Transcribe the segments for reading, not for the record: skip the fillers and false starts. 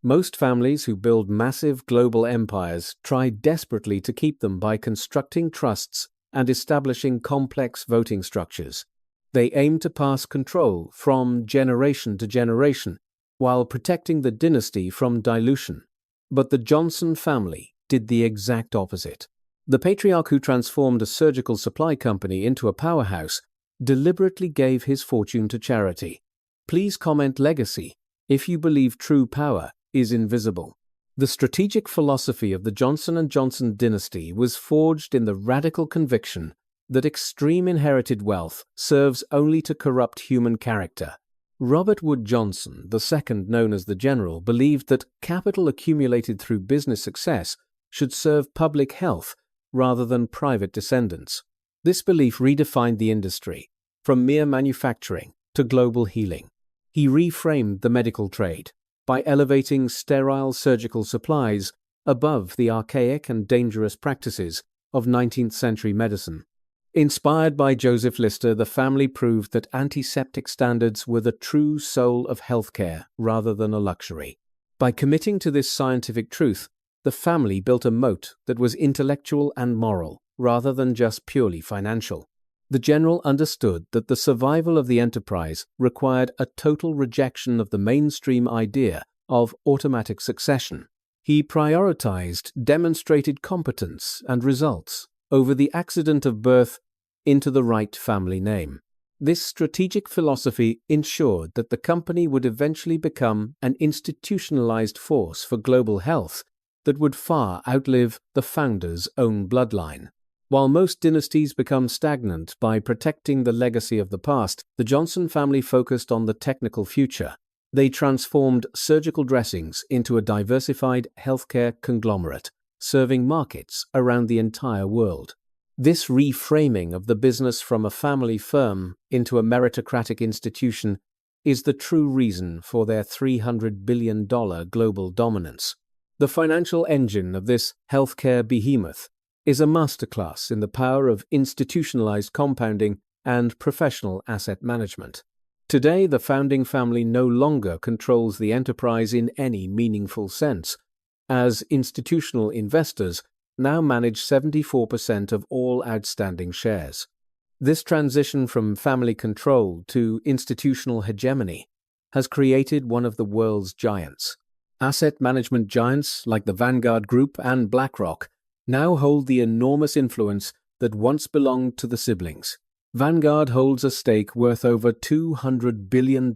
Most families who build massive global empires try desperately to keep them by constructing trusts and establishing complex voting structures. They aim to pass control from generation to generation while protecting the dynasty from dilution. But the Johnson family did the exact opposite. The patriarch who transformed a surgical supply company into a powerhouse deliberately gave his fortune to charity. Please comment legacy if you believe true power is invisible. The strategic philosophy of the Johnson & Johnson dynasty was forged in the radical conviction that extreme inherited wealth serves only to corrupt human character. Robert Wood Johnson, the second known as the General, believed that capital accumulated through business success should serve public health rather than private descendants. This belief redefined the industry, from mere manufacturing to global healing. He reframed the medical trade by elevating sterile surgical supplies above the archaic and dangerous practices of 19th century medicine. Inspired by Joseph Lister, the family proved that antiseptic standards were the true soul of healthcare rather than a luxury. By committing to this scientific truth, the family built a moat that was intellectual and moral, rather than just purely financial. The General understood that the survival of the enterprise required a total rejection of the mainstream idea of automatic succession. He prioritized demonstrated competence and results over the accident of birth into the right family name. This strategic philosophy ensured that the company would eventually become an institutionalized force for global health that would far outlive the founder's own bloodline. While most dynasties become stagnant by protecting the legacy of the past, the Johnson family focused on the technical future. They transformed surgical dressings into a diversified healthcare conglomerate, serving markets around the entire world. This reframing of the business from a family firm into a meritocratic institution is the true reason for their $300 billion global dominance. The financial engine of this healthcare behemoth is a masterclass in the power of institutionalized compounding and professional asset management. Today, the founding family no longer controls the enterprise in any meaningful sense, as institutional investors now manage 74% of all outstanding shares. This transition from family control to institutional hegemony has created one of the world's giants. Asset management giants like the Vanguard Group and BlackRock now hold the enormous influence that once belonged to the siblings. Vanguard holds a stake worth over $200 billion,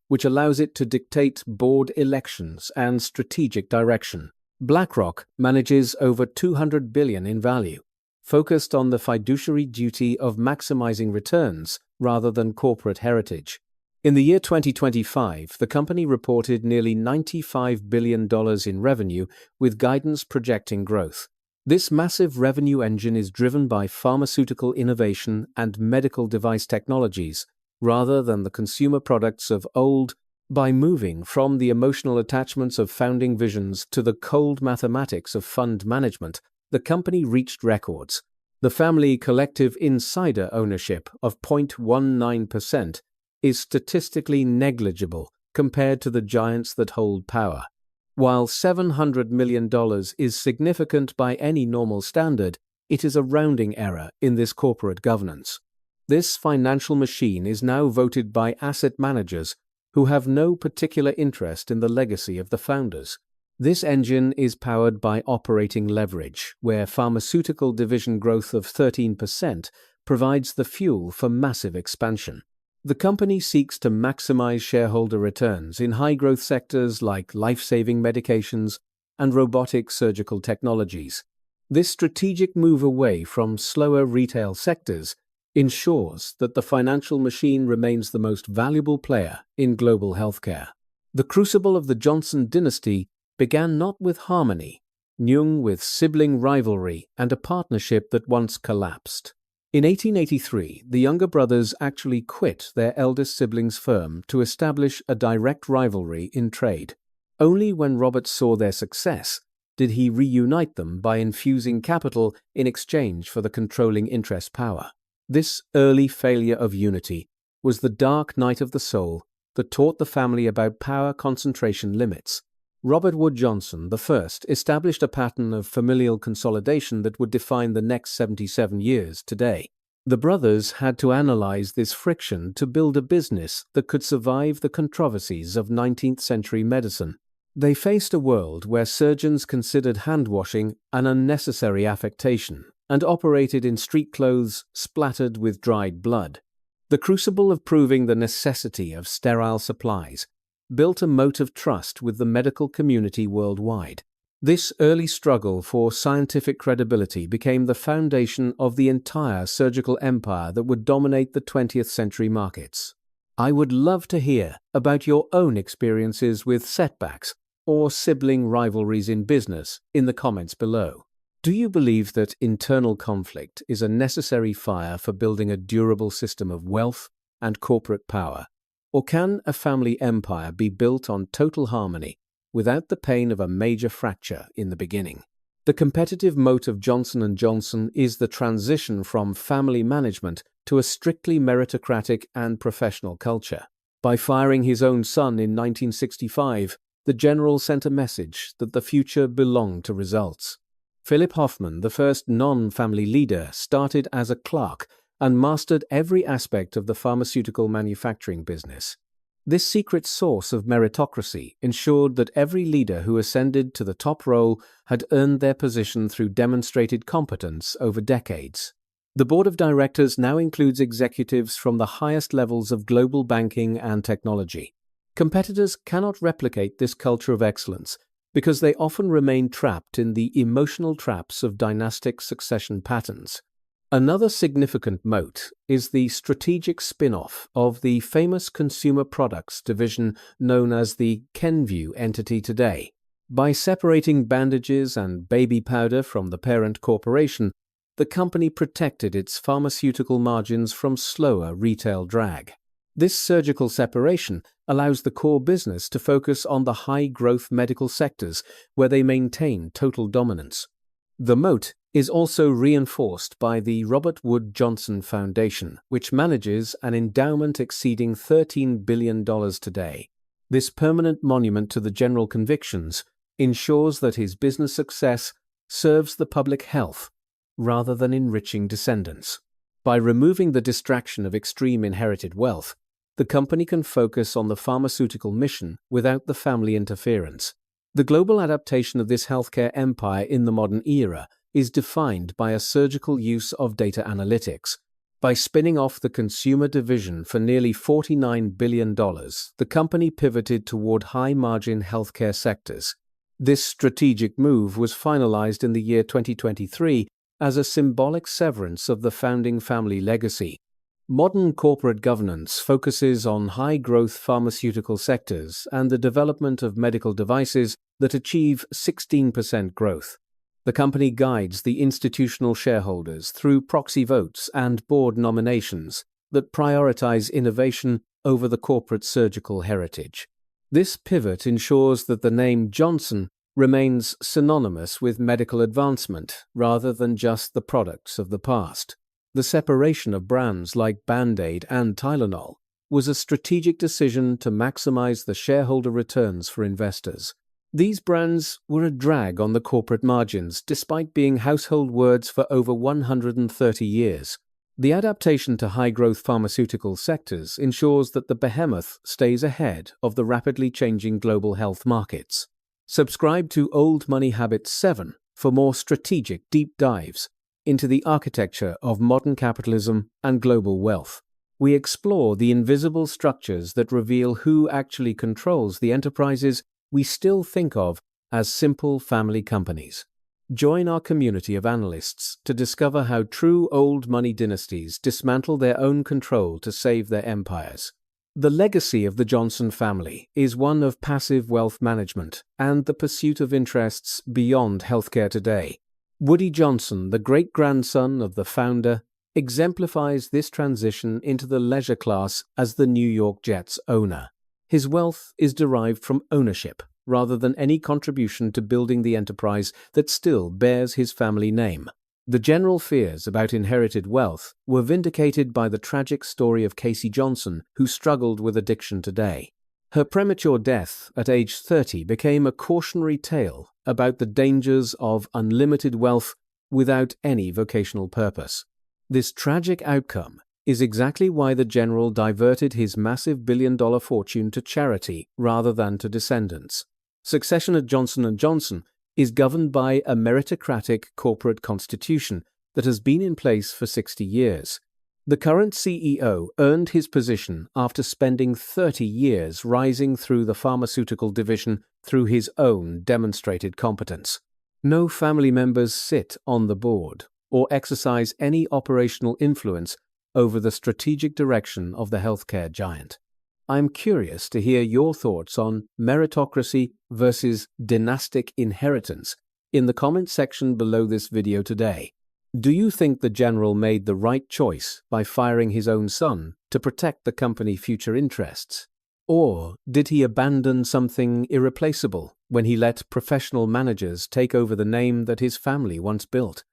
which allows it to dictate board elections and strategic direction. BlackRock manages over $200 billion in value, focused on the fiduciary duty of maximizing returns rather than corporate heritage. In the year 2025, the company reported nearly $95 billion in revenue, with guidance projecting growth. This massive revenue engine is driven by pharmaceutical innovation and medical device technologies, rather than the consumer products of old. By moving from the emotional attachments of founding visions to the cold mathematics of fund management, the company reached records. The family collective insider ownership of 0.19% is statistically negligible compared to the giants that hold power. While $700 million is significant by any normal standard, it is a rounding error in this corporate governance. This financial machine is now voted by asset managers who have no particular interest in the legacy of the founders. This engine is powered by operating leverage, where pharmaceutical division growth of 13% provides the fuel for massive expansion. The company seeks to maximize shareholder returns in high-growth sectors like life-saving medications and robotic surgical technologies. This strategic move away from slower retail sectors ensures that the financial machine remains the most valuable player in global healthcare. The crucible of the Johnson dynasty began not with harmony, Jung with sibling rivalry and a partnership that once collapsed. In 1883, the younger brothers actually quit their eldest sibling's firm to establish a direct rivalry in trade. Only when Robert saw their success did he reunite them by infusing capital in exchange for the controlling interest power. This early failure of unity was the dark night of the soul that taught the family about power concentration limits. Robert Wood Johnson, the first, established a pattern of familial consolidation that would define the next 77 years today. The brothers had to analyze this friction to build a business that could survive the controversies of 19th century medicine. They faced a world where surgeons considered hand-washing an unnecessary affectation and operated in street clothes splattered with dried blood. The crucible of proving the necessity of sterile supplies built a moat of trust with the medical community worldwide. This early struggle for scientific credibility became the foundation of the entire surgical empire that would dominate the 20th century markets. I would love to hear about your own experiences with setbacks or sibling rivalries in business in the comments below. Do you believe that internal conflict is a necessary fire for building a durable system of wealth and corporate power? Or can a family empire be built on total harmony without the pain of a major fracture in the beginning? The competitive moat of Johnson & Johnson is the transition from family management to a strictly meritocratic and professional culture. By firing his own son in 1965, the general sent a message that the future belonged to results. Philip Hoffman, the first non-family leader, started as a clerk and mastered every aspect of the pharmaceutical manufacturing business. This secret source of meritocracy ensured that every leader who ascended to the top role had earned their position through demonstrated competence over decades. The board of directors now includes executives from the highest levels of global banking and technology. Competitors cannot replicate this culture of excellence because they often remain trapped in the emotional traps of dynastic succession patterns. Another significant moat is the strategic spin-off of the famous consumer products division known as the Kenvue entity today. By separating bandages and baby powder from the parent corporation, the company protected its pharmaceutical margins from slower retail drag. This surgical separation allows the core business to focus on the high-growth medical sectors where they maintain total dominance. The moat is also reinforced by the Robert Wood Johnson Foundation, which manages an endowment exceeding $13 billion today. This permanent monument to the general convictions ensures that his business success serves the public health rather than enriching descendants. By removing the distraction of extreme inherited wealth, the company can focus on the pharmaceutical mission without the family interference. The global adaptation of this healthcare empire in the modern era is defined by a surgical use of data analytics. By spinning off the consumer division for nearly $49 billion, the company pivoted toward high-margin healthcare sectors. This strategic move was finalized in the year 2023 as a symbolic severance of the founding family legacy. Modern corporate governance focuses on high-growth pharmaceutical sectors and the development of medical devices that achieve 16% growth. The company guides the institutional shareholders through proxy votes and board nominations that prioritize innovation over the corporate surgical heritage. This pivot ensures that the name Johnson remains synonymous with medical advancement rather than just the products of the past. The separation of brands like Band-Aid and Tylenol was a strategic decision to maximize the shareholder returns for investors. These brands were a drag on the corporate margins despite being household words for over 130 years. The adaptation to high-growth pharmaceutical sectors ensures that the behemoth stays ahead of the rapidly changing global health markets. Subscribe to Old Money Habits 7 for more strategic deep dives into the architecture of modern capitalism and global wealth. We explore the invisible structures that reveal who actually controls the enterprises we still think of as simple family companies. Join our community of analysts to discover how true old money dynasties dismantle their own control to save their empires. The legacy of the Johnson family is one of passive wealth management and the pursuit of interests beyond healthcare today. Woody Johnson, the great-grandson of the founder, exemplifies this transition into the leisure class as the New York Jets owner. His wealth is derived from ownership rather than any contribution to building the enterprise that still bears his family name. The general fears about inherited wealth were vindicated by the tragic story of Casey Johnson, who struggled with addiction today. Her premature death at age 30 became a cautionary tale about the dangers of unlimited wealth without any vocational purpose. This tragic outcome is exactly why the general diverted his massive billion-dollar fortune to charity rather than to descendants. Succession at Johnson & Johnson is governed by a meritocratic corporate constitution that has been in place for 60 years. The current CEO earned his position after spending 30 years rising through the pharmaceutical division through his own demonstrated competence. No family members sit on the board or exercise any operational influence over the strategic direction of the healthcare giant. I'm curious to hear your thoughts on meritocracy versus dynastic inheritance in the comment section below this video today. Do you think the general made the right choice by firing his own son to protect the company's future interests? Or did he abandon something irreplaceable when he let professional managers take over the name that his family once built?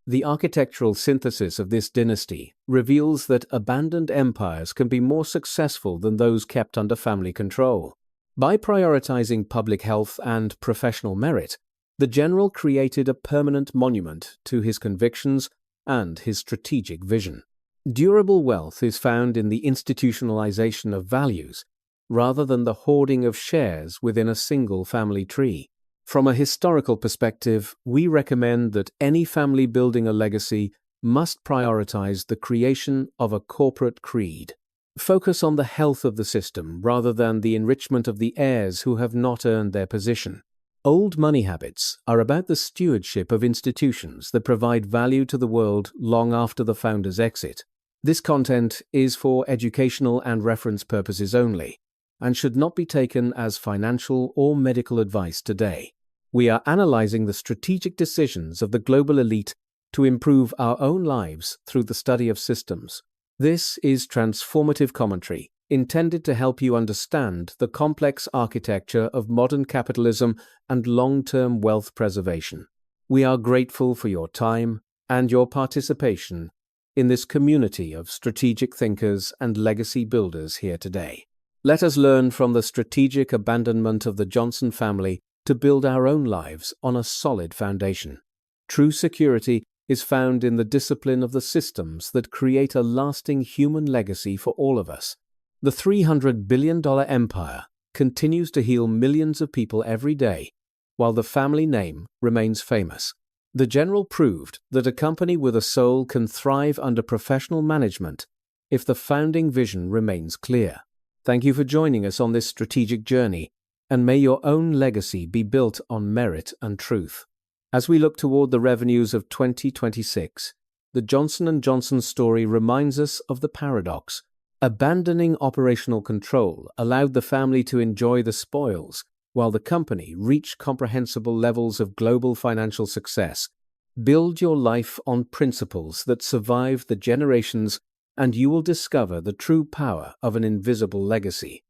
The architectural synthesis of this dynasty reveals that abandoned empires can be more successful than those kept under family control. By prioritizing public health and professional merit, the general created a permanent monument to his convictions and his strategic vision. Durable wealth is found in the institutionalization of values, rather than the hoarding of shares within a single family tree. From a historical perspective, we recommend that any family building a legacy must prioritize the creation of a corporate creed. Focus on the health of the system rather than the enrichment of the heirs who have not earned their position. Old money habits are about the stewardship of institutions that provide value to the world long after the founder's exit. This content is for educational and reference purposes only, and should not be taken as financial or medical advice today. We are analyzing the strategic decisions of the global elite to improve our own lives through the study of systems. This is transformative commentary intended to help you understand the complex architecture of modern capitalism and long-term wealth preservation. We are grateful for your time and your participation in this community of strategic thinkers and legacy builders here today. Let us learn from the strategic abandonment of the Johnson family to build our own lives on a solid foundation. True security is found in the discipline of the systems that create a lasting human legacy for all of us. The $300 billion empire continues to heal millions of people every day, while the family name remains famous. The general proved that a company with a soul can thrive under professional management if the founding vision remains clear. Thank you for joining us on this strategic journey, and may your own legacy be built on merit and truth. As we look toward the revenues of 2026, the Johnson & Johnson story reminds us of the paradox. Abandoning operational control allowed the family to enjoy the spoils, while the company reached comprehensible levels of global financial success. Build your life on principles that survive the generations, and you will discover the true power of an invisible legacy.